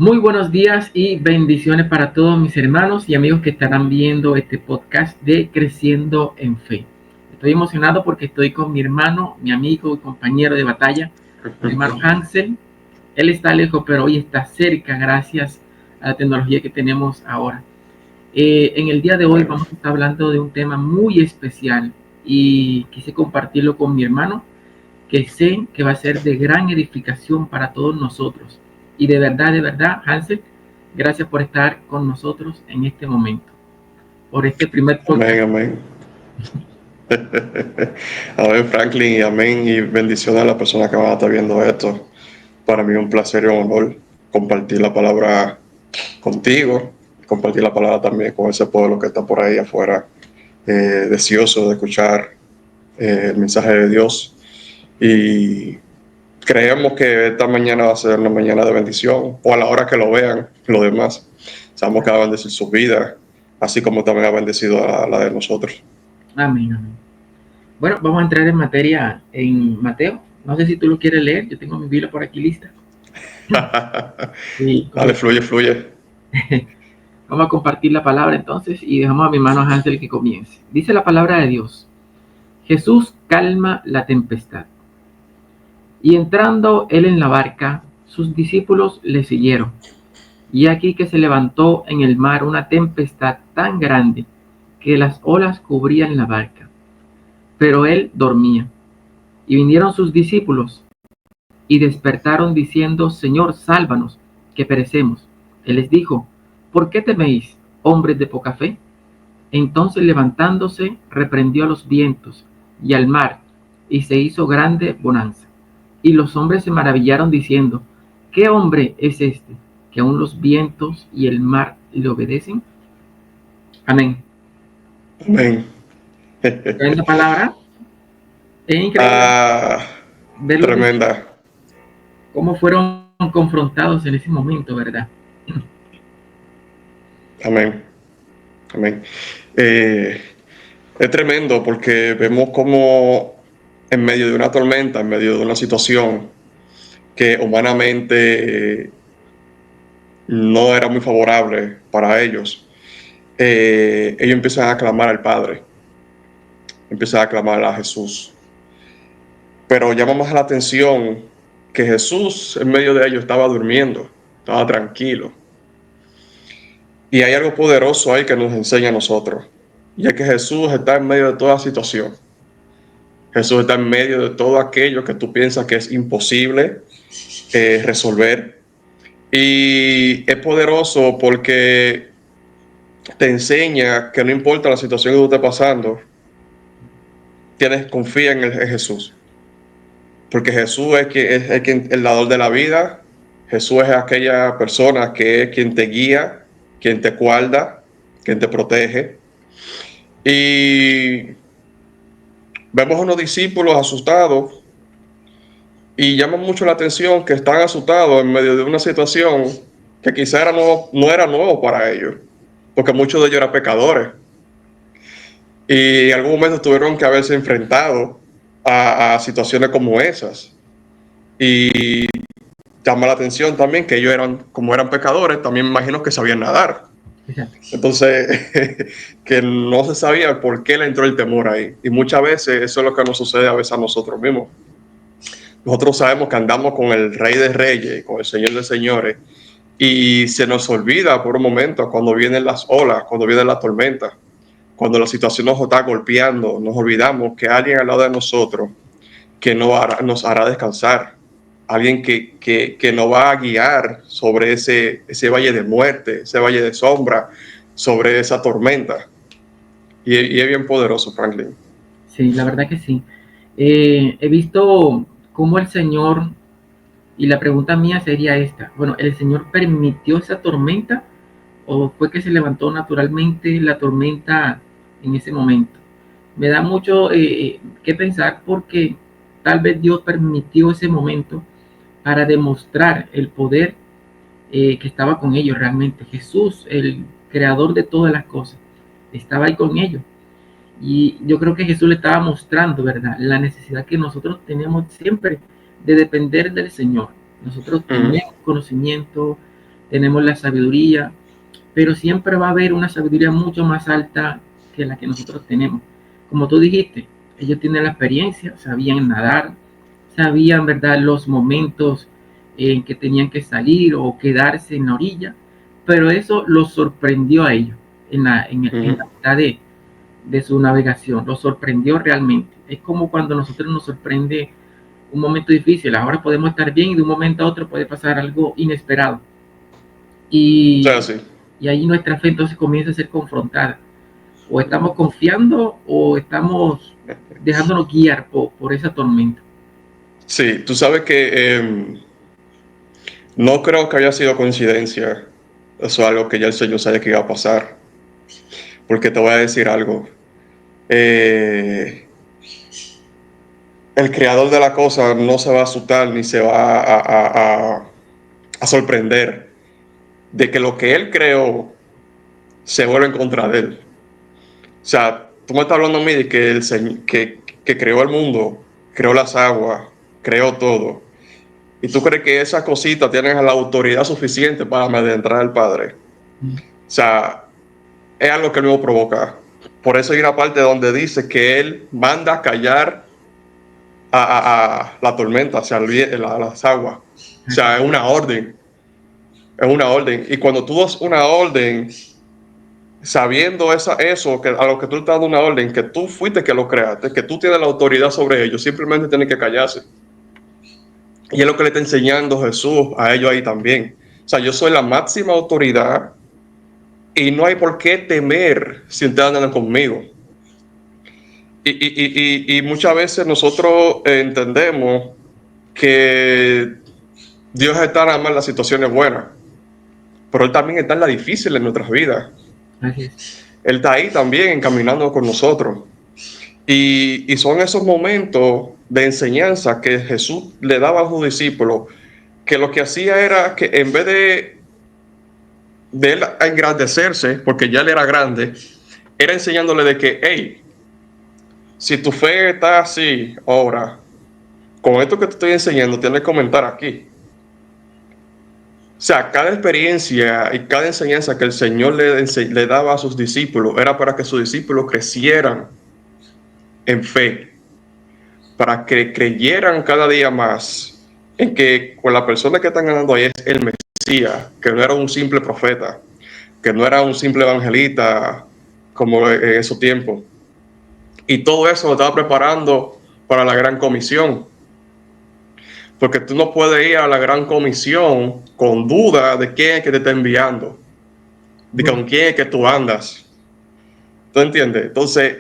Muy buenos días y bendiciones para todos mis hermanos y amigos que estarán viendo este podcast de Creciendo en Fe. Estoy emocionado porque estoy con mi hermano, mi amigo y compañero de batalla, mi hermano Hansel. Él está lejos, pero hoy está cerca gracias a la tecnología que tenemos ahora. En el día de hoy Bueno, vamos a estar hablando de un tema muy especial y quise compartirlo con mi hermano, que sé que va a ser de gran edificación para todos nosotros. Y de verdad, Hansel, gracias por estar con nosotros en este momento, por este primer amén, podcast. amén. Amén, Franklin, y amén, y bendiciones a las personas que van a estar viendo esto. Para mí es un placer y un honor compartir la palabra contigo, compartir la palabra también con ese pueblo que está por ahí afuera, deseoso de escuchar el mensaje de Dios. Y creemos que esta mañana va a ser una mañana de bendición, o a la hora que lo vean, los demás. Sabemos que va a bendecir sus vidas, así como también ha bendecido a la de nosotros. Amén, amén. Bueno, vamos a entrar en materia en Mateo. No sé si tú lo quieres leer, yo tengo mi Biblia por aquí lista. Y Dale, fluye, fluye. vamos a compartir la palabra entonces y dejamos a mi hermano Hansel que comience. Dice la palabra de Dios: Jesús calma la tempestad. Y entrando él en la barca, sus discípulos le siguieron. Y aquí que se levantó en el mar una tempestad tan grande que las olas cubrían la barca. Pero él dormía. Y vinieron sus discípulos y despertaron diciendo: Señor, sálvanos, que perecemos. Él les dijo: ¿por qué teméis, hombres de poca fe? Entonces levantándose, reprendió a los vientos y al mar, y se hizo grande bonanza. Y los hombres se maravillaron diciendo: ¿qué hombre es este, que aun los vientos y el mar le obedecen? Amén. Amén. En la palabra, es increíble Ah, ver los discípulos, tremenda. cómo fueron confrontados en ese momento, ¿verdad? Amén. Amén. Eh, es tremendo porque vemos como en medio de una tormenta, en medio de una situación que humanamente no era muy favorable para ellos, ellos empiezan a clamar al Padre, empiezan a clamar a Jesús. Pero llama más la atención que Jesús en medio de ellos estaba durmiendo, estaba tranquilo. Y hay algo poderoso ahí que nos enseña a nosotros. Y es que Jesús está en medio de toda situación. Jesús está en medio de todo aquello que tú piensas que es imposible resolver. Y es poderoso porque te enseña que no importa la situación que tú estés pasando, confía en Jesús. Porque Jesús es el dador de la vida. Jesús es aquella persona que es quien te guía, quien te guarda, quien te protege. Y vemos a unos discípulos asustados y llama mucho la atención que están asustados en medio de una situación que quizá no era nuevo para ellos, porque muchos de ellos eran pecadores y en algún momento tuvieron que haberse enfrentado a situaciones como esas. Y llama la atención también que ellos como eran pecadores, también me imagino que sabían nadar. Exacto. Entonces, que no se sabía por qué le entró el temor ahí. Y muchas veces eso es lo que nos sucede a veces a nosotros mismos. Nosotros sabemos que andamos con el Rey de Reyes, con el Señor de Señores, y se nos olvida por un momento cuando vienen las olas, cuando viene la tormenta, cuando la situación nos está golpeando, nos olvidamos que alguien al lado de nosotros que nos hará descansar, alguien que nos va a guiar sobre ese valle de muerte, ese valle de sombra, sobre esa tormenta. Y es bien poderoso, Franklin. Sí, la verdad que sí. He visto cómo el Señor, y la pregunta mía sería esta: bueno, ¿el Señor permitió esa tormenta o fue que se levantó naturalmente la tormenta en ese momento? Me da mucho que pensar, porque tal vez Dios permitió ese momento para demostrar el poder que estaba con ellos realmente. Jesús, el creador de todas las cosas, estaba ahí con ellos. Y yo creo que Jesús le estaba mostrando, ¿verdad?, la necesidad que nosotros tenemos siempre de depender del Señor. Nosotros tenemos conocimiento, tenemos la sabiduría, pero siempre va a haber una sabiduría mucho más alta que la que nosotros tenemos. Como tú dijiste, ellos tienen la experiencia, sabían nadar, sabían, ¿verdad?, los momentos en que tenían que salir o quedarse en la orilla, pero eso los sorprendió a ellos en la mitad de su navegación, los sorprendió realmente. Es como cuando a nosotros nos sorprende un momento difícil, ahora podemos estar bien y de un momento a otro puede pasar algo inesperado. O sea, Y, sí. y ahí nuestra fe entonces comienza a ser confrontada. O estamos confiando o estamos dejándonos guiar por esa tormenta. Sí, tú sabes que no creo que haya sido coincidencia. Eso es algo que ya el Señor sabía que iba a pasar. Porque te voy a decir algo. Eh, el creador de la cosa no se va a asustar ni se va a sorprender de que lo que él creó se vuelve en contra de él. O sea, tú me estás hablando a mí de que el Señor que creó el mundo, creó las aguas, creó todo. ¿Y tú crees que esas cositas tienen la autoridad suficiente para amedrentar al Padre? O sea, es algo que él mismo provoca. Por eso hay una parte donde dice que él manda a callar a la tormenta, o sea, las aguas. O sea, es una orden. Es una orden. Y cuando tú das una orden, sabiendo eso, que a lo que tú estás dando una orden, que tú fuiste que lo creaste, que tú tienes la autoridad sobre ellos, simplemente tienes que callarse. Y es lo que le está enseñando Jesús a ellos ahí también. O sea, yo soy la máxima autoridad y no hay por qué temer si ustedes andan conmigo. Y muchas veces nosotros entendemos que Dios está nada más en las situaciones buenas, pero Él también está en las difíciles en nuestras vidas. Así es. Él está ahí también encaminando con nosotros. Y son esos momentos de enseñanza que Jesús le daba a sus discípulos, que lo que hacía era que en vez de él engrandecerse, porque ya él era grande, era enseñándole de que, hey, si tu fe está así ahora, con esto que te estoy enseñando, tienes que comentar aquí. O sea, cada experiencia y cada enseñanza que el Señor le daba a sus discípulos era para que sus discípulos crecieran en fe, para que creyeran cada día más en que con la persona que están ganando ahí es el Mesías, que no era un simple profeta, que no era un simple evangelista como en esos tiempos. Y todo eso lo estaba preparando para la gran comisión. Porque tú no puedes ir a la gran comisión con duda de quién es que te está enviando, de con quién es que tú andas. ¿Tú entiendes? Entonces,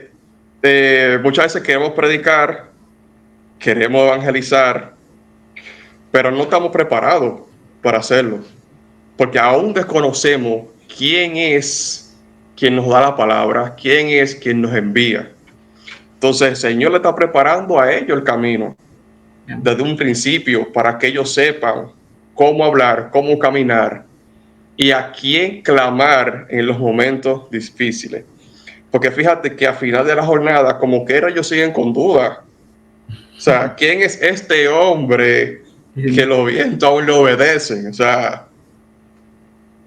muchas veces queremos predicar, queremos evangelizar, pero no estamos preparados para hacerlo. Porque aún desconocemos quién es quien nos da la palabra, quién es quien nos envía. Entonces, el Señor le está preparando a ellos el camino desde un principio para que ellos sepan cómo hablar, cómo caminar y a quién clamar en los momentos difíciles. Porque fíjate que a final de la jornada, como que ellos siguen con duda. O sea, ¿quién es este hombre que los vientos aún le obedecen? O sea,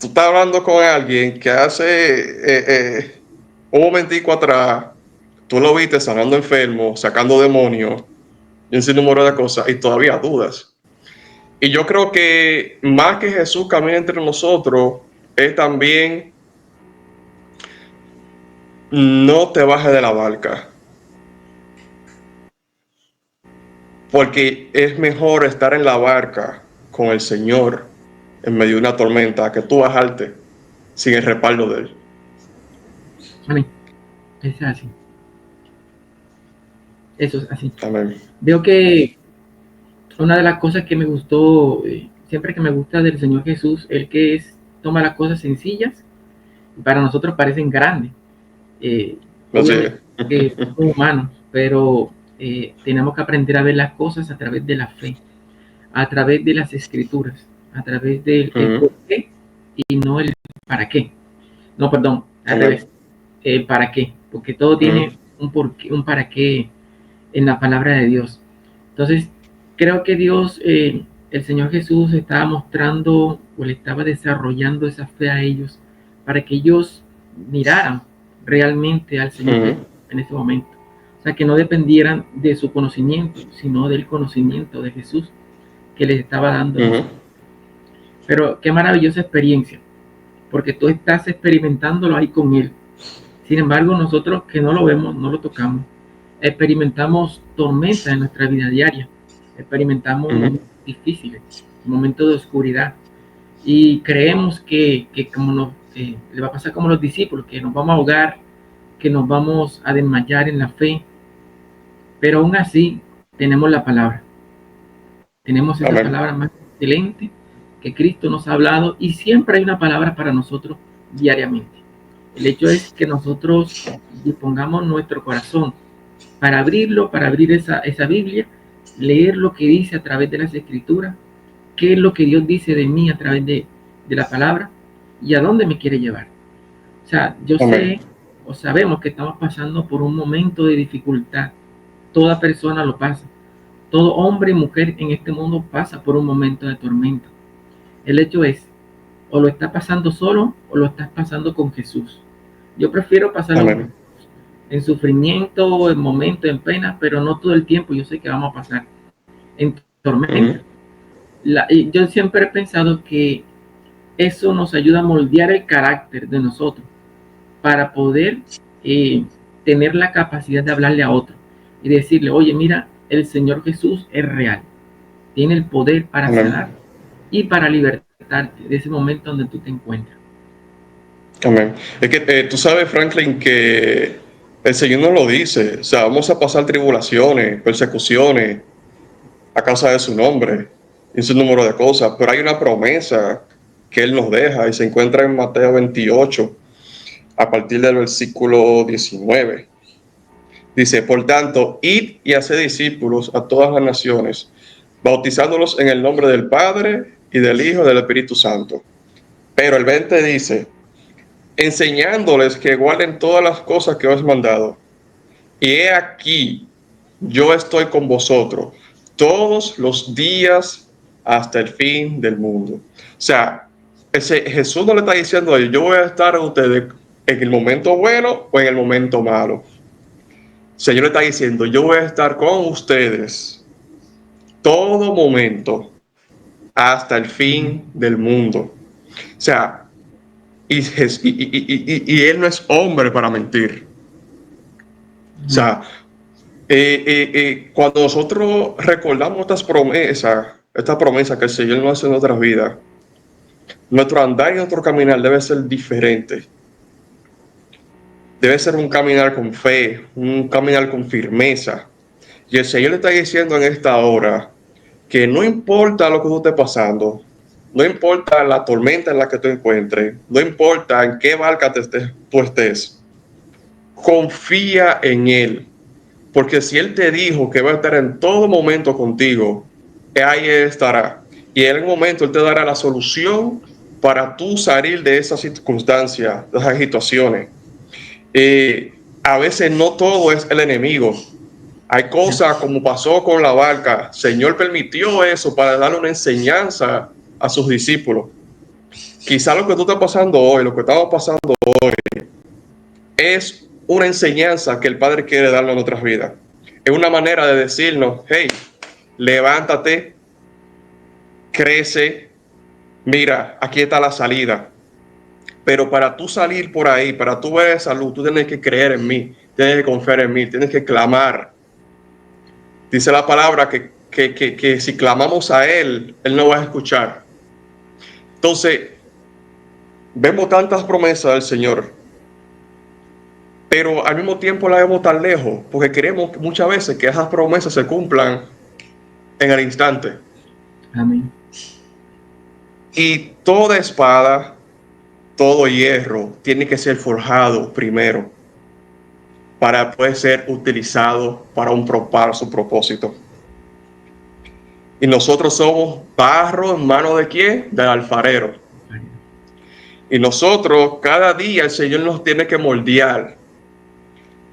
tú estás hablando con alguien que hace un momentico atrás, tú lo viste sanando enfermos, sacando demonios y un sinnúmero de cosas y todavía dudas. Y yo creo que más que Jesús camina entre nosotros, es también no te bajes de la barca. Porque es mejor estar en la barca con el Señor en medio de una tormenta que tú bajarte sin el respaldo de Él. Amén. Es así. Eso es así. Amén. Veo que una de las cosas que me gustó, siempre que me gusta del Señor Jesús, el que toma las cosas sencillas y para nosotros parecen grandes. Así Obviamente es. somos humanos, pero tenemos que aprender a ver las cosas a través de la fe, a través de las escrituras, a través del por qué y no el para qué. No, perdón, al revés, el para qué, porque todo tiene un porqué, un para qué en la palabra de Dios. Entonces, creo que Dios, el Señor Jesús estaba mostrando o le estaba desarrollando esa fe a ellos para que ellos miraran realmente al Señor Jesús en ese momento. O sea, que no dependieran de su conocimiento, sino del conocimiento de Jesús que les estaba dando en eso. Pero qué maravillosa experiencia, porque tú estás experimentándolo ahí con Él. Sin embargo, nosotros que no lo vemos, no lo tocamos, experimentamos tormentas en nuestra vida diaria, experimentamos momentos difíciles, momentos de oscuridad, y creemos que como le va a pasar como los discípulos, que nos vamos a ahogar, que nos vamos a desmayar en la fe, pero aún así tenemos la palabra, tenemos esa palabra más excelente que Cristo nos ha hablado, y siempre hay una palabra para nosotros diariamente. El hecho es que nosotros dispongamos nuestro corazón para abrirlo, para abrir esa Biblia, leer lo que dice a través de las Escrituras, qué es lo que Dios dice de mí a través de la palabra y a dónde me quiere llevar. O sea, yo sé o sabemos que estamos pasando por un momento de dificultad. Toda persona lo pasa. Todo hombre y mujer en este mundo pasa por un momento de tormenta. El hecho es, o lo estás pasando solo o lo estás pasando con Jesús. Yo prefiero pasarlo en sufrimiento, en momentos, en pena, pero no todo el tiempo. Yo sé que vamos a pasar en tormenta. Yo siempre he pensado que eso nos ayuda a moldear el carácter de nosotros para poder tener la capacidad de hablarle a otro y decirle, oye, mira, el Señor Jesús es real, tiene el poder para sanar y para libertarte de ese momento donde tú te encuentras. Amén. Es que tú sabes, Franklin, que el Señor nos lo dice. O sea, vamos a pasar tribulaciones, persecuciones a causa de su nombre y su número de cosas. Pero hay una promesa que Él nos deja y se encuentra en Mateo 28, a partir del versículo 19. Dice, por tanto, id y haced discípulos a todas las naciones, bautizándolos en el nombre del Padre y del Hijo y del Espíritu Santo. Pero el 20 dice, enseñándoles que guarden todas las cosas que os he mandado. Y he aquí, yo estoy con vosotros todos los días hasta el fin del mundo. O sea, Jesús no le está diciendo a ellos, yo voy a estar a ustedes en el momento bueno o en el momento malo. El Señor le está diciendo, yo voy a estar con ustedes todo momento hasta el fin del mundo. O sea, y Él no es hombre para mentir. O sea, cuando nosotros recordamos esta promesa que el Señor nos hace en nuestras vidas, nuestro andar y nuestro caminar debe ser diferente. Debe ser un caminar con fe, un caminar con firmeza. Y el Señor le está diciendo en esta hora que no importa lo que tú estés pasando, no importa la tormenta en la que tú encuentres, no importa en qué barca tú estés, confía en Él. Porque si Él te dijo que va a estar en todo momento contigo, ahí Él estará. Y en el momento Él te dará la solución para tú salir de esas circunstancias, de esas situaciones. A veces no todo es el enemigo. Hay cosas como pasó con la barca. El Señor permitió eso para darle una enseñanza a sus discípulos. Quizá lo que tú estás pasando hoy, lo que estamos pasando hoy, es una enseñanza que el Padre quiere darle a nuestras vidas. Es una manera de decirnos, hey, levántate, crece, mira, aquí está la salida. Pero para tú salir por ahí, para tú ver salud, tú tienes que creer en mí, tienes que confiar en mí, tienes que clamar. Dice la palabra que si clamamos a Él, Él nos va a escuchar. Entonces, vemos tantas promesas del Señor, pero al mismo tiempo las vemos tan lejos, porque queremos muchas veces que esas promesas se cumplan en el instante. Amén. Y toda espada, todo hierro tiene que ser forjado primero para poder ser utilizado para su propósito. Y nosotros somos barro en manos ¿de quién? Del alfarero. Y nosotros cada día el Señor nos tiene que moldear.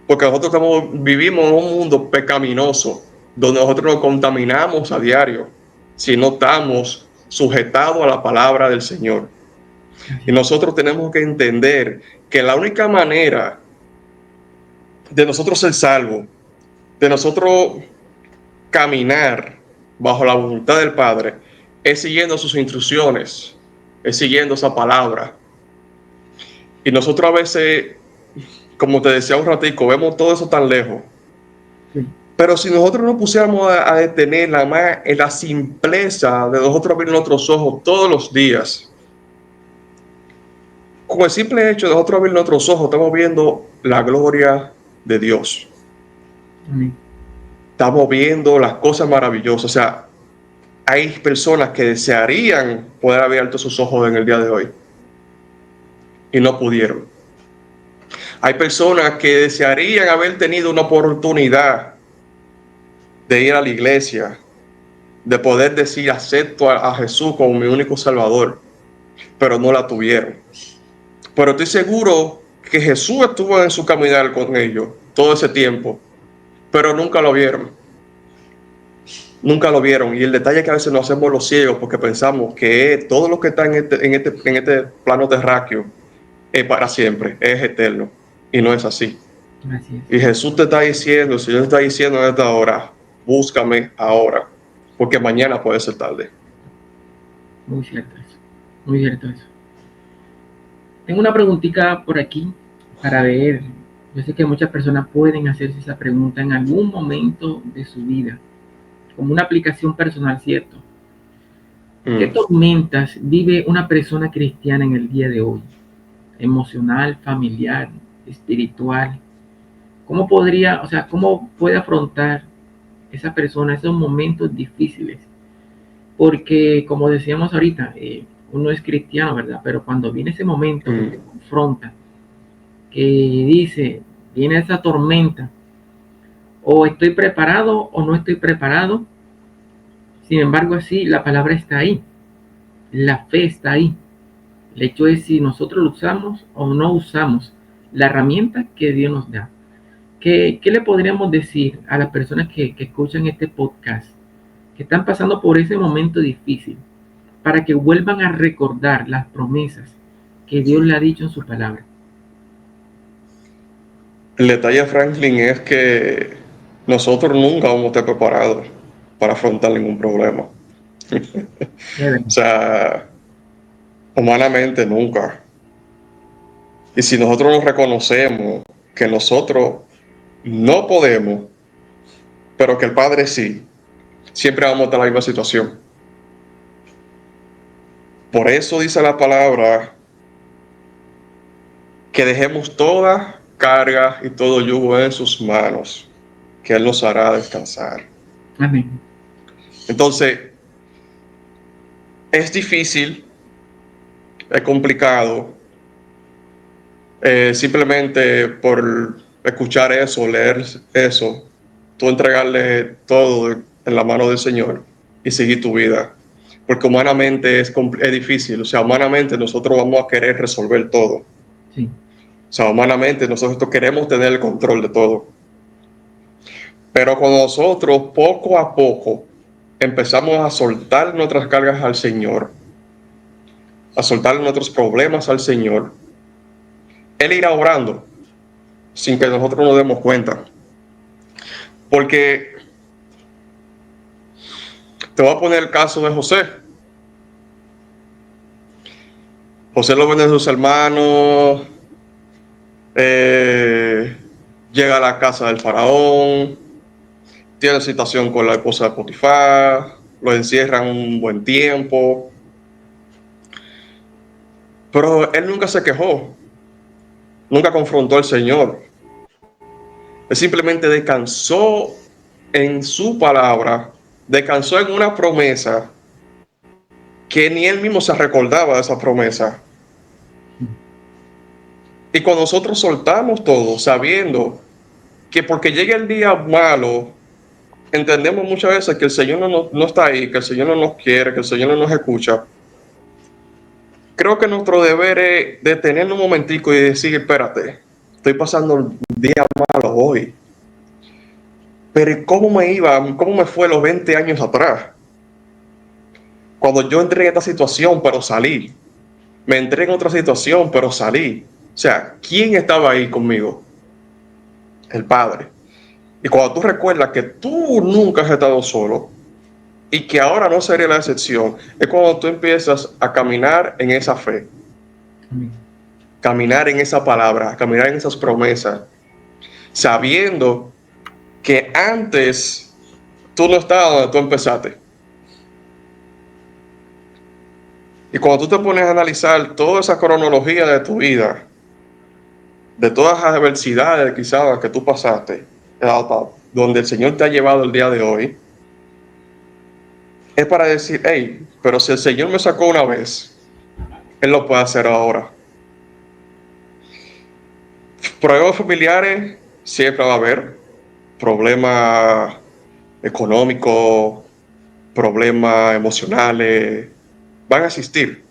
Porque nosotros vivimos en un mundo pecaminoso, donde nosotros nos contaminamos a diario si no estamos sujetado a la palabra del Señor. Y nosotros tenemos que entender que la única manera de nosotros ser salvos, de nosotros caminar bajo la voluntad del Padre, es siguiendo sus instrucciones, es siguiendo esa palabra. Y nosotros a veces, como te decía un ratico, vemos todo eso tan lejos. Sí. Pero si nosotros nos pusiéramos a detener en la simpleza de nosotros abrir nuestros ojos todos los días, con el simple hecho de nosotros abrir nuestros ojos, estamos viendo la gloria de Dios. Amén. Estamos viendo las cosas maravillosas. O sea, hay personas que desearían poder haber abierto sus ojos en el día de hoy y no pudieron. Hay personas que desearían haber tenido una oportunidad de ir a la iglesia, de poder decir acepto a Jesús como mi único Salvador, pero no la tuvieron. Pero estoy seguro que Jesús estuvo en su caminar con ellos todo ese tiempo, pero nunca lo vieron. Nunca lo vieron. Y el detalle es que a veces nos hacemos los ciegos porque pensamos que todo lo que está en este plano terráqueo es para siempre, es eterno. Y no es así. Gracias. Y Jesús te está diciendo, el Señor te está diciendo en esta hora, búscame ahora, porque mañana puede ser tarde. Muy cierto eso. Muy cierto eso. Tengo una preguntita por aquí para ver. Yo sé que muchas personas pueden hacerse esa pregunta en algún momento de su vida, como una aplicación personal, ¿cierto? ¿Qué tormentas vive una persona cristiana en el día de hoy? Emocional, familiar, espiritual. ¿Cómo podría, o sea, cómo puede afrontar esa persona esos momentos difíciles? Porque, como decíamos ahorita, uno es cristiano, ¿verdad? Pero cuando viene ese momento que te confronta, que dice, viene esa tormenta, o estoy preparado o no estoy preparado. Sin embargo, así la palabra está ahí, la fe está ahí. El hecho es si nosotros lo usamos o no usamos la herramienta que Dios nos da. ¿Qué le podríamos decir a las personas que escuchan este podcast, que están pasando por ese momento difícil, para que vuelvan a recordar las promesas que Dios le ha dicho en su palabra? El detalle, Franklin, es que nosotros nunca vamos a estar preparados para afrontar ningún problema. O sea, humanamente nunca. Y si nosotros nos reconocemos que nosotros no podemos, pero que el Padre sí, siempre vamos a estar en la misma situación. Por eso dice la palabra que dejemos toda carga y todo yugo en sus manos, que Él nos hará descansar. Amén. Entonces, es difícil, es complicado, simplemente por escuchar eso, leer eso, tú entregarle todo en la mano del Señor y seguir tu vida. Porque humanamente es difícil, o sea, humanamente nosotros vamos a querer resolver todo. Sí. O sea, humanamente nosotros queremos tener el control de todo. Pero cuando nosotros poco a poco empezamos a soltar nuestras cargas al Señor, a soltar nuestros problemas al Señor, Él irá obrando sin que nosotros nos demos cuenta. Porque te voy a poner el caso de José. José lo vende a sus hermanos, llega a la casa del faraón, tiene situación con la esposa de Potifar, lo encierran un buen tiempo. Pero él nunca se quejó, nunca confrontó al Señor. Él simplemente descansó en su palabra, descansó en una promesa que ni él mismo se recordaba de esa promesa. Y cuando nosotros soltamos todo, sabiendo que porque llegue el día malo, entendemos muchas veces que el Señor no está ahí, que el Señor no nos quiere, que el Señor no nos escucha. Creo que nuestro deber es detenernos un momentico y decir, espérate, estoy pasando un día malo hoy. Pero ¿cómo me fue los 20 años atrás? Cuando yo entré en esta situación, pero salí. Me entré en otra situación, pero salí. O sea, ¿quién estaba ahí conmigo? El Padre. Y cuando tú recuerdas que tú nunca has estado solo y que ahora no sería la excepción, es cuando tú empiezas a caminar en esa fe, Amén. caminar en esa palabra, caminar en esas promesas, sabiendo que antes tú no estabas donde tú empezaste. Y cuando tú te pones a analizar toda esa cronología de tu vida, de todas las adversidades quizás que tú pasaste, donde el Señor te ha llevado el día de hoy, es para decir, hey, pero si el Señor me sacó una vez, Él lo puede hacer ahora. Problemas familiares siempre va a haber, problemas económicos, problemas emocionales, van a existir,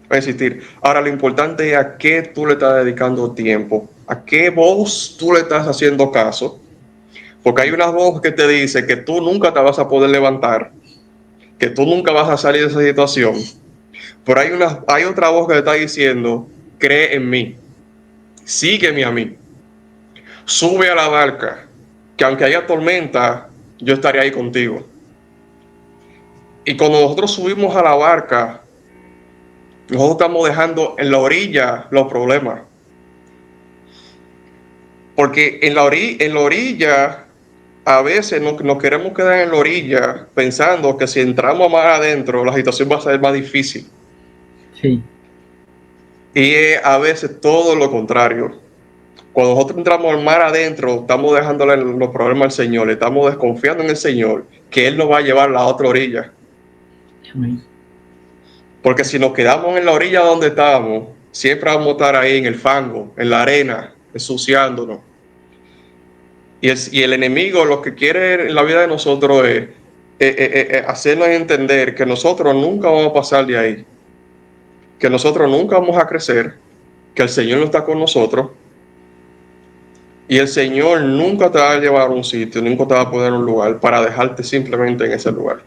van a existir. Ahora lo importante es a qué tú le estás dedicando tiempo, a qué voz tú le estás haciendo caso, porque hay una voz que te dice que tú nunca te vas a poder levantar, que tú nunca vas a salir de esa situación, pero hay otra voz que te está diciendo, cree en mí, sígueme a mí, sube a la barca, que aunque haya tormenta, yo estaré ahí contigo. Y cuando nosotros subimos a la barca, nosotros estamos dejando en la orilla los problemas. Porque en la orilla, a veces nos queremos quedar en la orilla pensando que si entramos más adentro, la situación va a ser más difícil. Sí, Y es a veces todo lo contrario. Cuando nosotros entramos al mar adentro, estamos dejándole los problemas al Señor, le estamos desconfiando en el Señor, que Él nos va a llevar a la otra orilla. amén. Porque si nos quedamos en la orilla donde estábamos, siempre vamos a estar ahí en el fango, en la arena, ensuciándonos. Y el enemigo lo que quiere en la vida de nosotros es hacernos entender que nosotros nunca vamos a pasar de ahí, que nosotros nunca vamos a crecer, que el Señor no está con nosotros y el Señor nunca te va a llevar a un sitio, nunca te va a poner un lugar para dejarte simplemente en ese lugar,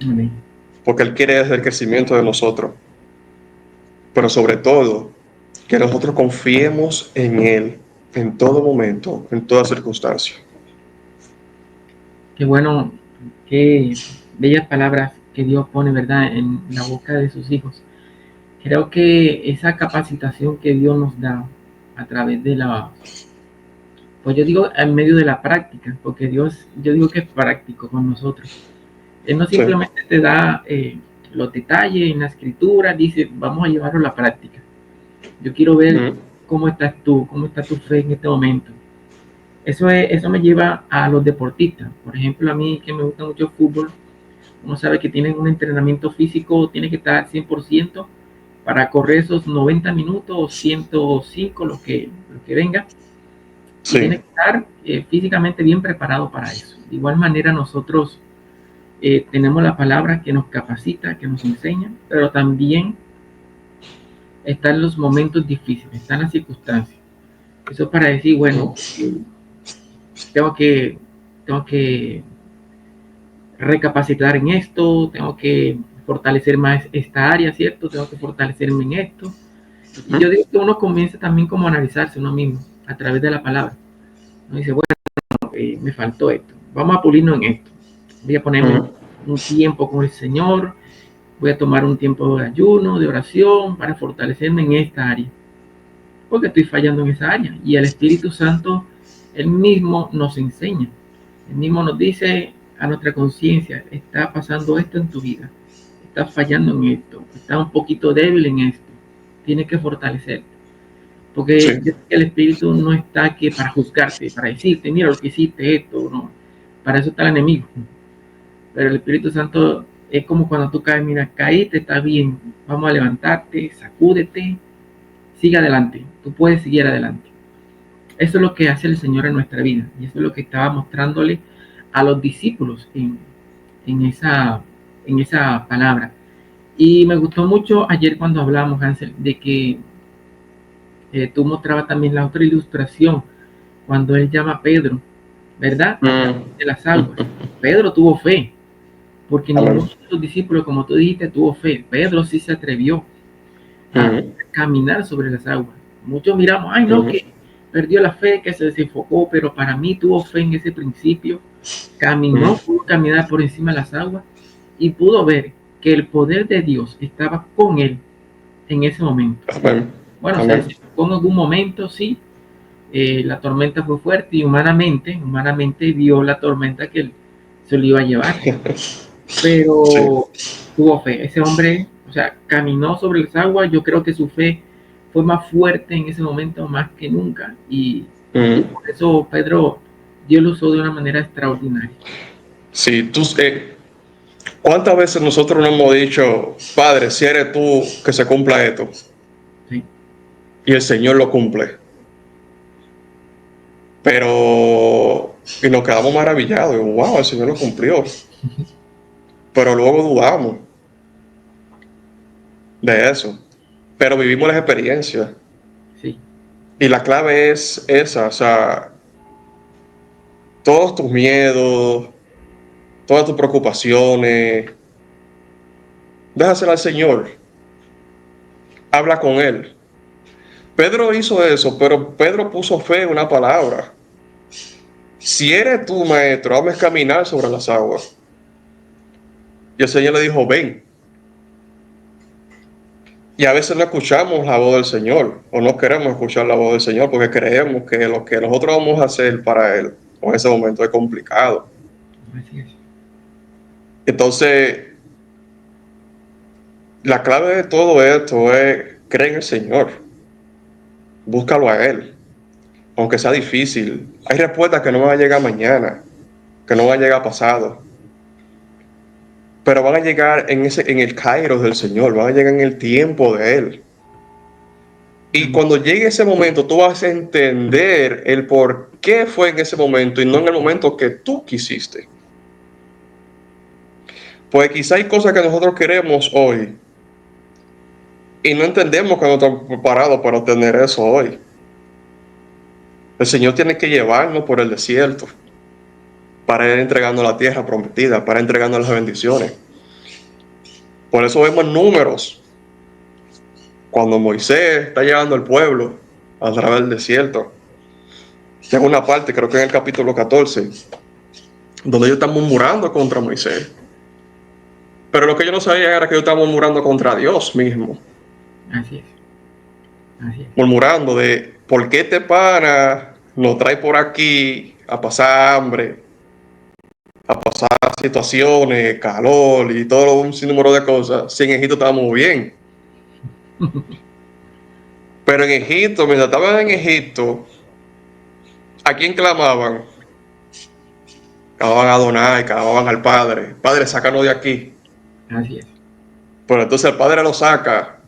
Amén. porque Él quiere el crecimiento de nosotros, pero sobre todo que nosotros confiemos en Él en todo momento, en toda circunstancia. Qué bueno, qué bellas palabras que Dios pone, ¿verdad?, en la boca de sus hijos. Creo que esa capacitación que Dios nos da a través de pues yo digo en medio de la práctica, porque Dios, yo digo que es práctico con nosotros. Él no Sí. simplemente te da los detalles en la escritura, dice, vamos a llevarlo a la práctica. Yo quiero ver cómo estás tú, cómo está tu fe en este momento. Eso me lleva a los deportistas. Por ejemplo, a mí que me gusta mucho el fútbol, uno sabe que tienen un entrenamiento físico, tiene que estar 100% para correr esos 90 minutos o 105, lo que venga. Y Sí. tiene que estar físicamente bien preparado para eso. De igual manera nosotros tenemos la palabra que nos capacita, que nos enseña, pero también están los momentos difíciles, están las circunstancias. Eso para decir, bueno, tengo que, tengo que recapacitar en esto, tengo que fortalecer más esta área, ¿cierto? Tengo que fortalecerme en esto. Y yo digo que uno comienza también como a analizarse uno mismo a través de la palabra. Uno dice, bueno, me faltó esto, vamos a pulirnos en esto. Voy a ponerme un tiempo con el Señor, voy a tomar un tiempo de ayuno, de oración, para fortalecerme en esta área. Porque estoy fallando en esa área. Y el Espíritu Santo, Él mismo nos enseña. Él mismo nos dice a nuestra conciencia, está pasando esto en tu vida, estás fallando en esto, estás un poquito débil en esto, tienes que fortalecerte. Porque Sí. el Espíritu no está aquí para juzgarte, para decirte, mira lo que hiciste esto, no. Para eso está el enemigo. Pero el Espíritu Santo es como cuando tú caes, mira, caíste, está bien, vamos a levantarte, sacúdete, sigue adelante, tú puedes seguir adelante. Eso es lo que hace el Señor en nuestra vida y eso es lo que estaba mostrándole a los discípulos en esa palabra. Y me gustó mucho ayer cuando hablábamos, Hansel, de que tú mostrabas también la otra ilustración cuando él llama a Pedro, ¿verdad? A través de las aguas. Pedro tuvo fe, porque Amén. ninguno de los discípulos, como tú dijiste, tuvo fe. Pedro sí se atrevió a Ujú, caminar sobre las aguas. Muchos miramos, ay no, ujú, que perdió la fe, que se desenfocó, pero para mí tuvo fe en ese principio, caminó, ujú. pudo caminar por encima de las aguas y pudo ver que el poder de Dios estaba con él en ese momento. Amén. Bueno, se Amén. desenfocó en algún momento, sí, la tormenta fue fuerte y humanamente vio la tormenta que él se lo iba a llevar, Sí. pero tuvo fe. Ese hombre, o sea, caminó sobre las aguas. Yo creo que su fe fue más fuerte en ese momento, más que nunca, y Ujú. por eso Pedro, Dios lo usó de una manera extraordinaria. Sí, ¿cuántas veces nosotros nos hemos dicho, Padre, si eres tú que se cumpla esto? Sí, Y el Señor lo cumple. Pero, y nos quedamos maravillados. Y, wow, el Señor lo cumplió. Pero luego dudamos de eso. Pero vivimos las experiencias. sí, Y la clave es esa, o sea, todos tus miedos, todas tus preocupaciones, déjasela al Señor. Habla con Él. Pedro hizo eso, pero Pedro puso fe en una palabra. Si eres tú, maestro, hazme caminar sobre las aguas. Y el Señor le dijo, ven. Y a veces no escuchamos la voz del Señor, o no queremos escuchar la voz del Señor, porque creemos que lo que nosotros vamos a hacer para Él en ese momento es complicado. así es. Entonces, la clave de todo esto es creer en el Señor, búscalo a Él, aunque sea difícil. Hay respuestas que no van a llegar mañana, que no van a llegar pasado, pero van a llegar en el kairos del Señor, van a llegar en el tiempo de Él. Y Amén. cuando llegue ese momento, tú vas a entender el por qué fue en ese momento y no en el momento que tú quisiste. Pues quizá hay cosas que nosotros queremos hoy y no entendemos que no estamos preparados para obtener eso hoy. El Señor tiene que llevarnos por el desierto para ir entregando la tierra prometida, para ir entregando las bendiciones. Por eso vemos números cuando Moisés está llevando al pueblo a través del desierto. Llega una parte, creo que en el capítulo 14, donde ellos están murmurando contra Moisés. Pero lo que yo no sabía era que ellos estaban murmurando contra Dios mismo. Así es, así es. Murmurando de por qué este pana nos trae por aquí a pasar hambre, a pasar situaciones, calor y todo un sinnúmero de cosas. Si en Egipto estábamos bien. Pero en Egipto, mientras estaban en Egipto, ¿a quién clamaban? Clamaban a Adonai, clamaban al Padre. Padre, sácanos de aquí. Así es. Pero entonces el Padre lo saca,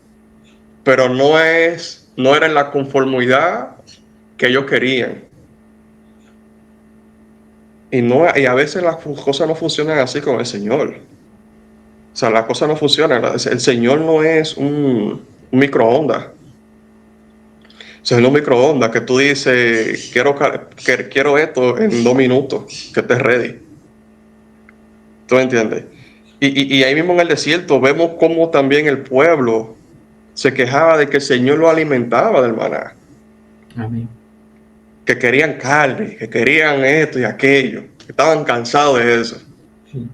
pero no era en la conformidad que ellos querían. Y a veces las cosas no funcionan así con el Señor. O sea, las cosas no funcionan. El Señor no es un microondas. O sea, es un microondas que tú dices, quiero esto en 2 minutos, que estés ready. ¿Tú me entiendes? Y ahí mismo en el desierto vemos cómo también el pueblo se quejaba de que el Señor lo alimentaba del maná. Amén. Que querían carne, que querían esto y aquello. Que estaban cansados de eso. Sí,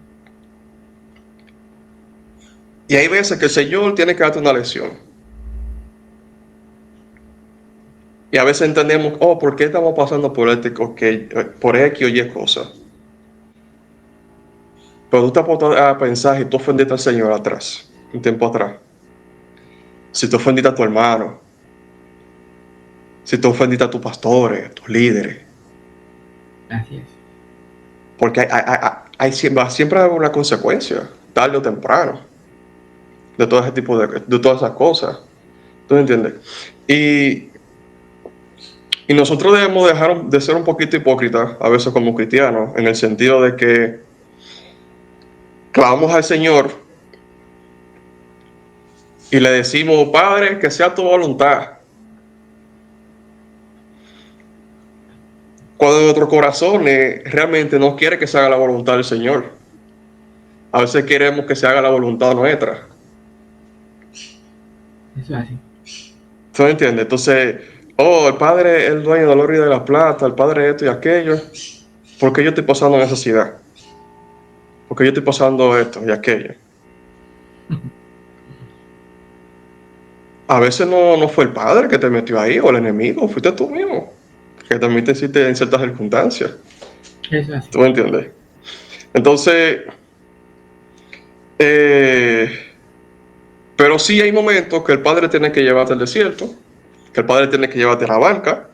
Y hay veces que el Señor tiene que darte una lección. Y a veces entendemos, oh, ¿por qué estamos pasando por por X o Y cosas? Pero tú te pones a pensar si tú ofendiste al Señor atrás, un tiempo atrás. Si tú ofendiste a tu hermano, si tú ofendiste a tus pastores, a tus líderes. así es. Porque siempre hay una consecuencia, tarde o temprano, de todo ese tipo de todas esas cosas. ¿Tú me entiendes? Y, y nosotros debemos dejar de ser un poquito hipócritas a veces como cristianos, en el sentido de que clamamos al Señor y le decimos, Padre, que sea tu voluntad. Cuando nuestro corazón realmente no quiere que se haga la voluntad del Señor. A veces queremos que se haga la voluntad nuestra. Eso es así. ¿Tú me entiendes? Entonces, el padre es el dueño del oro y de la plata, el padre de esto y aquello. ¿Por qué yo estoy pasando necesidad? ¿Por qué yo estoy pasando esto y aquello? A veces no fue el padre que te metió ahí o el enemigo, fuiste tú mismo, que también te hiciste en ciertas circunstancias. Eso es así. ¿Tú me entiendes? Entonces, eh, pero sí hay momentos que el padre tiene que llevarte al desierto, que el padre tiene que llevarte a la barca,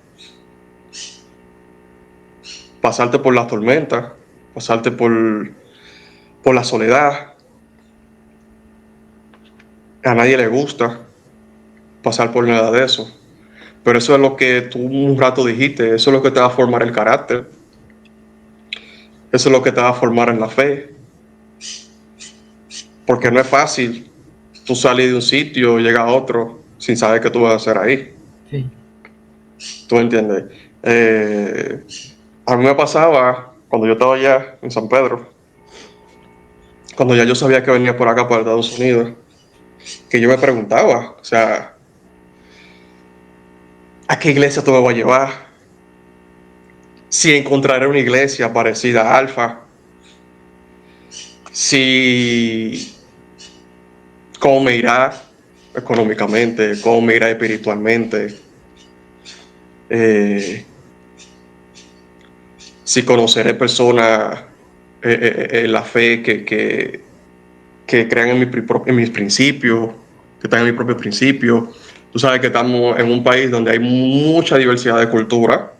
pasarte por las tormentas, pasarte por la soledad. A nadie le gusta pasar por nada de eso. Pero eso es lo que tú un rato dijiste, eso es lo que te va a formar el carácter, eso es lo que te va a formar en la fe. Porque no es fácil tú salir de un sitio y llegar a otro sin saber qué tú vas a hacer ahí. Sí. ¿Tú entiendes? A mí me pasaba cuando yo estaba allá en San Pedro, cuando ya yo sabía que venía por acá, por Estados Unidos, que yo me preguntaba, o sea, ¿a qué iglesia tú me vas a llevar? Si encontraré una iglesia parecida a Alfa, si cómo me irá económicamente, cómo me irá espiritualmente, si conoceré personas en la fe que crean en mis principios, que están en mis propios principios. Tú sabes que estamos en un país donde hay mucha diversidad de cultura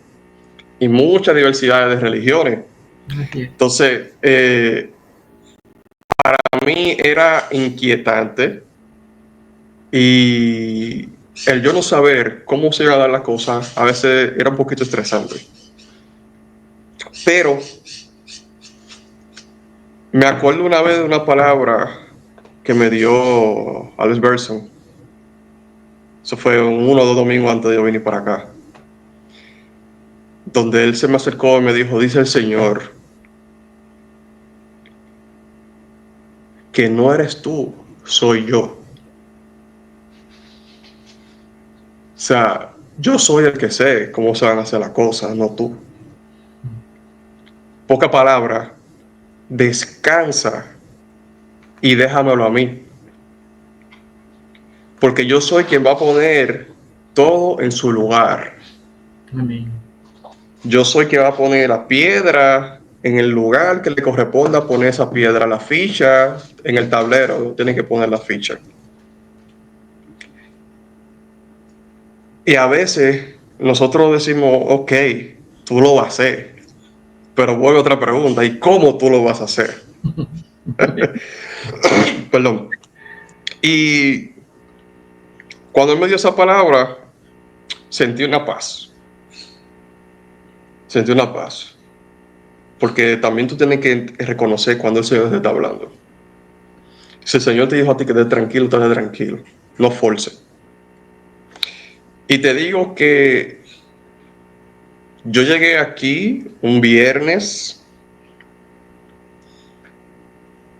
y mucha diversidad de religiones. Así es. Entonces, para mí era inquietante y el yo no saber cómo se iban a dar las cosas a veces era un poquito estresante. Pero me acuerdo una vez de una palabra que me dio Alex Berson. Eso fue 1 o 2 domingos antes de yo venir para acá. Donde él se me acercó y me dijo, dice el Señor, que no eres tú, soy yo. O sea, yo soy el que sé cómo se van a hacer las cosas, no tú. Poca palabra, descansa y déjamelo a mí. Porque yo soy quien va a poner todo en su lugar. Amén. Yo soy quien va a poner la piedra en el lugar que le corresponda poner esa piedra, la ficha en el tablero, tienen que poner la ficha. Y a veces nosotros decimos, ok, tú lo vas a hacer, pero vuelve otra pregunta, ¿y cómo tú lo vas a hacer? Perdón. Y cuando él me dio esa palabra, sentí una paz. Sentí una paz. Porque también tú tienes que reconocer cuando el Señor te está hablando. Si el Señor te dijo a ti que estés tranquilo, estés tranquilo. No force. Y te digo que yo llegué aquí un viernes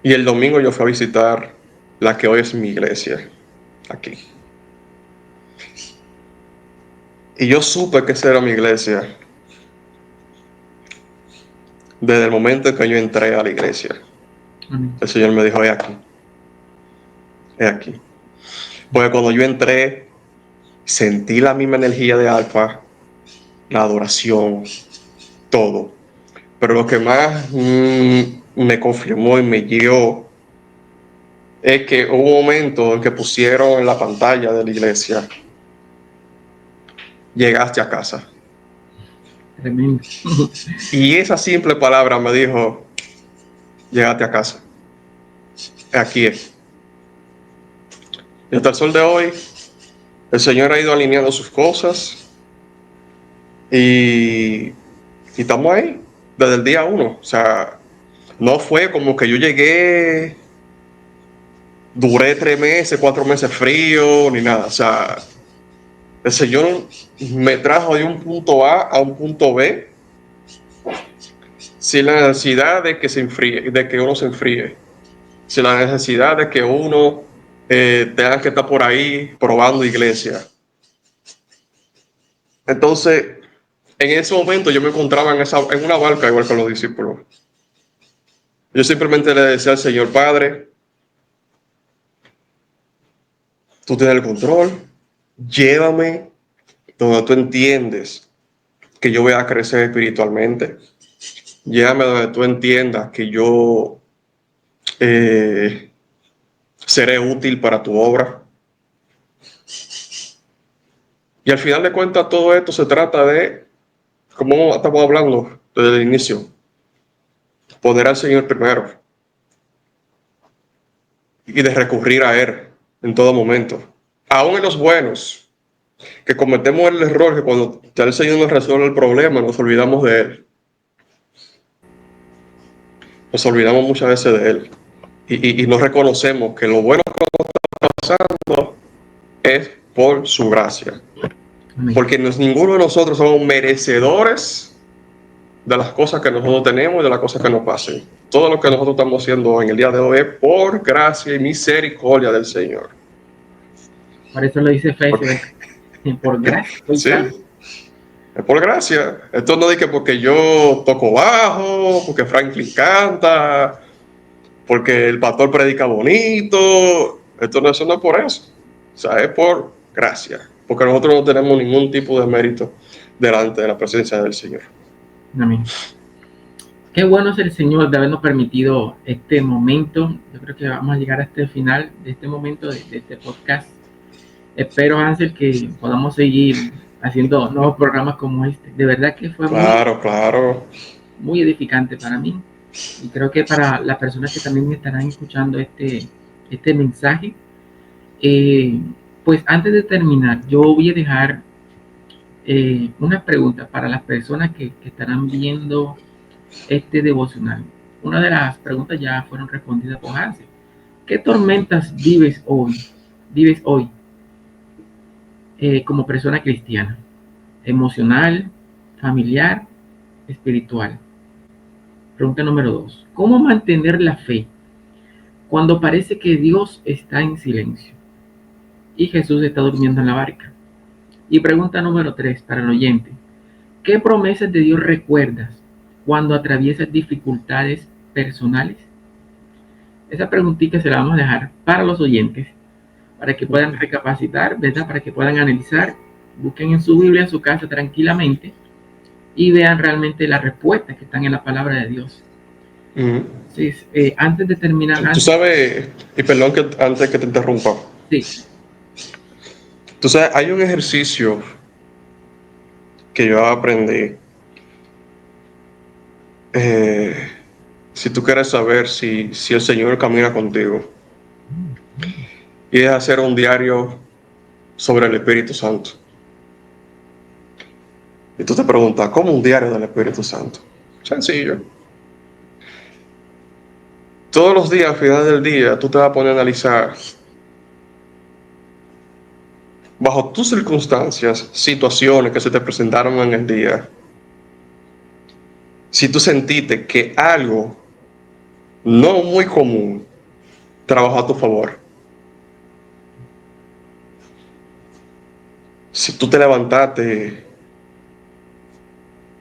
y el domingo yo fui a visitar la que hoy es mi iglesia, aquí. Y yo supe que esa era mi iglesia desde el momento en que yo entré a la iglesia. Amén. El Señor me dijo, es aquí. Es aquí. Porque cuando yo entré, sentí la misma energía de Alfa, la adoración, todo. Pero lo que más me confirmó y me guió es que hubo un momento en que pusieron en la pantalla de la iglesia, llegaste a casa. Tremendo. Y esa simple palabra me dijo, llegaste a casa. Aquí es. Y hasta el sol de hoy, el Señor ha ido alineando sus cosas y estamos ahí desde el día 1. O sea, no fue como que yo llegué, duré 3 meses, 4 meses frío, ni nada. O sea, el Señor me trajo de un punto A a un punto B sin la necesidad de que se enfríe, de que uno se enfríe. sin la necesidad de que uno tenga que estar por ahí probando iglesia. Entonces, en ese momento yo me encontraba en una barca igual que los discípulos. Yo simplemente le decía al Señor, Padre, tú tienes el control, llévame donde tú entiendes que yo voy a crecer espiritualmente. Llévame donde tú entiendas que yo seré útil para tu obra. Y al final de cuentas todo esto se trata de, como estamos hablando desde el inicio, poner al Señor primero y de recurrir a Él en todo momento. Aún en los buenos, que cometemos el error que cuando ya el Señor nos resuelve el problema nos olvidamos de Él. Nos olvidamos muchas veces de Él. Y no reconocemos que lo bueno que está pasando es por su gracia. Amén. Porque ninguno de nosotros somos merecedores de las cosas que nosotros tenemos y de las cosas que nos pasen. Todo lo que nosotros estamos haciendo en el día de hoy es por gracia y misericordia del Señor. Por eso lo dice Efesios, por gracia. Sí, es por gracia. Esto no dice porque yo toco bajo, porque Franklin canta, porque el pastor predica bonito. Eso no es por eso. O sea, es por gracia. Porque nosotros no tenemos ningún tipo de mérito delante de la presencia del Señor. Amén. Qué bueno es el Señor de habernos permitido este momento. Yo creo que vamos a llegar a este final de este momento de este podcast. Espero, Hansel, que podamos seguir haciendo nuevos programas como este. De verdad que fue muy edificante para mí. Y creo que para las personas que también estarán escuchando este mensaje. Pues antes de terminar, yo voy a dejar una pregunta para las personas que estarán viendo este devocional. Una de las preguntas ya fueron respondidas por Hansel. ¿Qué tormentas vives hoy? ¿Vives hoy como persona cristiana? Emocional, familiar, espiritual. Pregunta número 2. ¿Cómo mantener la fe cuando parece que Dios está en silencio y Jesús está durmiendo en la barca? Y pregunta número 3 para el oyente. ¿Qué promesas de Dios recuerdas cuando atraviesas dificultades personales? Esa preguntita se la vamos a dejar para los oyentes, para que puedan recapacitar, ¿verdad? Para que puedan analizar, busquen en su Biblia, en su casa tranquilamente y vean realmente las respuestas que están en la palabra de Dios. Entonces, antes de terminar... Tú sabes, y perdón que antes que te interrumpa. Sí. Tú sabes, hay un ejercicio que yo aprendí. Si tú quieres saber si el Señor camina contigo, y es hacer un diario sobre el Espíritu Santo. Y tú te preguntas, ¿cómo un diario del Espíritu Santo? Sencillo. Todos los días, al final del día, tú te vas a poner a analizar, bajo tus circunstancias, situaciones que se te presentaron en el día, si tú sentiste que algo no muy común trabajó a tu favor. Si tú te levantaste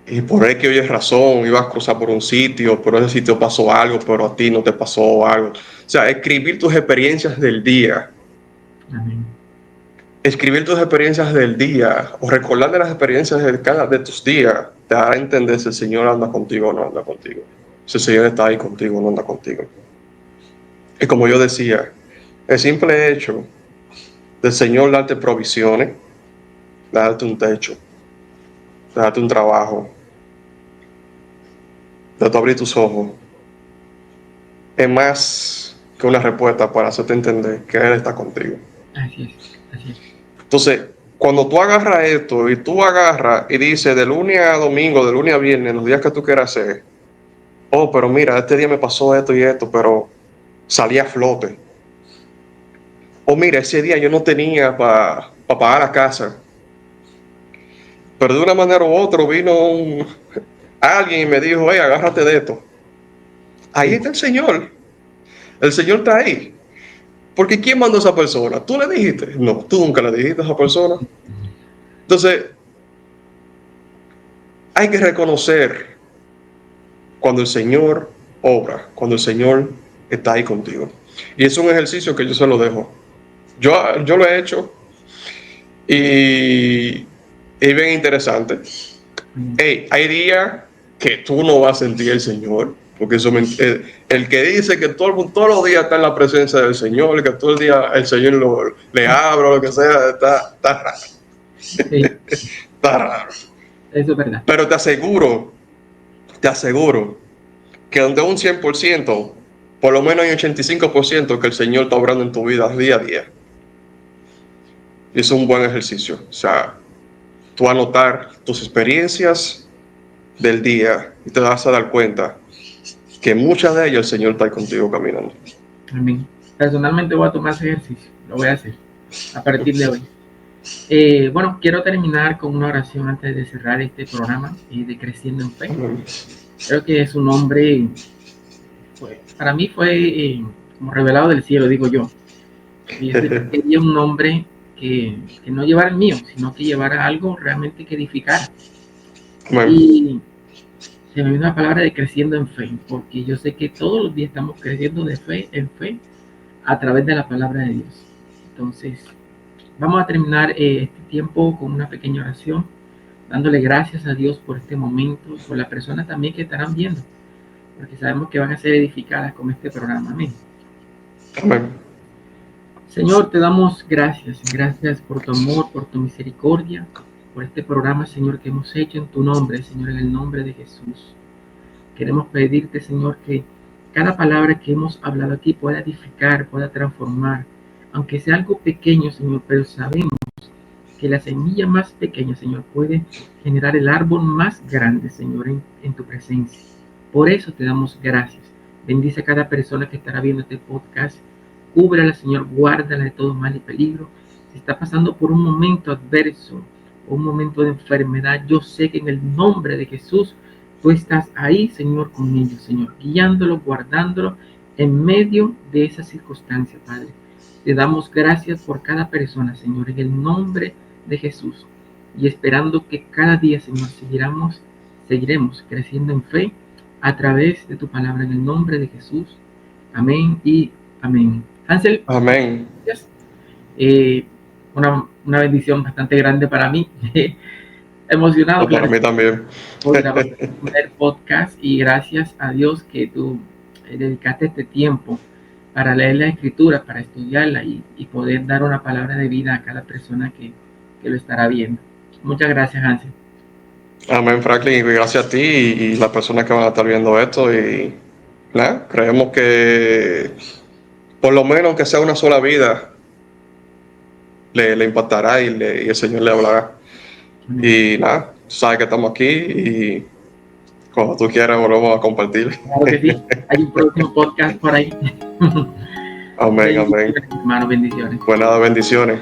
y por X o Y razón ibas a cruzar por un sitio, pero ese sitio pasó algo, pero a ti no te pasó algo. O sea, escribir tus experiencias del día. Amén. Escribir tus experiencias del día o recordar de las experiencias de cada de tus días te hará entender si el Señor anda contigo o no anda contigo. Si el Señor está ahí contigo o no anda contigo. Y como yo decía, el simple hecho del Señor darte provisiones, darte un techo, darte un trabajo, de tú abrir tus ojos, es más que una respuesta para hacerte entender que Él está contigo. Así es, así es. Entonces, cuando tú agarras esto y tú agarras y dices de lunes a domingo, de lunes a viernes, los días que tú quieras hacer, oh, pero mira, este día me pasó esto y esto, pero salí a flote. O mira, ese día yo no tenía para pagar la casa, pero de una manera u otra vino alguien y me dijo, hey, agárrate de esto. Ahí está el Señor. El Señor está ahí. Porque ¿quién mandó a esa persona? ¿Tú le dijiste? No, tú nunca le dijiste a esa persona. Entonces, hay que reconocer cuando el Señor obra, cuando el Señor está ahí contigo. Y es un ejercicio que yo se lo dejo. Yo lo he hecho y es bien interesante. Hey, hay días que tú no vas a sentir el Señor, porque el que dice que todos los días está en la presencia del Señor, que todo el día el Señor le abra o lo que sea, está raro. Sí, Está raro. eso es verdad. Pero te aseguro que donde un 100%, por lo menos hay un 85% que el Señor está obrando en tu vida día a día. Y es un buen ejercicio. O sea, tú anotar tus experiencias del día y te vas a dar cuenta que muchas de ellas el Señor está ahí contigo caminando. Amén. Personalmente voy a tomar ese ejercicio, lo voy a hacer a partir de hoy. Bueno, quiero terminar con una oración antes de cerrar este programa de Creciendo en Fe. Creo que es un nombre, para mí fue como revelado del cielo, digo yo. Y quería un nombre que no llevara el mío, sino que llevara algo realmente que edificara. Y se me vino la palabra de creciendo en fe, porque yo sé que todos los días estamos creciendo de fe en fe a través de la palabra de Dios. Entonces, vamos a terminar este tiempo con una pequeña oración, dándole gracias a Dios por este momento, por las personas también que estarán viendo, porque sabemos que van a ser edificadas con este programa. Amén. Amén. Señor, te damos gracias, gracias por tu amor, por tu misericordia, por este programa, Señor, que hemos hecho en tu nombre, Señor, en el nombre de Jesús. Queremos pedirte, Señor, que cada palabra que hemos hablado aquí pueda edificar, pueda transformar, aunque sea algo pequeño, Señor, pero sabemos que la semilla más pequeña, Señor, puede generar el árbol más grande, Señor, en tu presencia. Por eso te damos gracias. Bendice a cada persona que estará viendo este podcast. Cúbrala, Señor, guárdala de todo mal y peligro. Si está pasando por un momento adverso o un momento de enfermedad, yo sé que en el nombre de Jesús tú estás ahí, Señor, con ellos, Señor, guiándolo, guardándolo en medio de esa circunstancia, Padre. Te damos gracias por cada persona, Señor, en el nombre de Jesús. Y esperando que cada día, Señor, seguiremos creciendo en fe a través de tu palabra en el nombre de Jesús. Amén y amén. Hansel, Amén. Una bendición bastante grande para mí. Emocionado Para mí también. por grabar el primer podcast y gracias a Dios que tú dedicaste este tiempo para leer la escritura, para estudiarla y poder dar una palabra de vida a cada persona que lo estará viendo. Muchas gracias, Hansel. Amén, Franklin, y gracias a ti y las personas que van a estar viendo esto. Y nada, creemos que por lo menos que sea una sola vida le impactará y el Señor le hablará. Y nada, sabes que estamos aquí y cuando tú quieras volvemos a compartir. Claro que sí, hay un próximo podcast por ahí. Amén, amén. Hermano, bendiciones. Pues nada, bendiciones.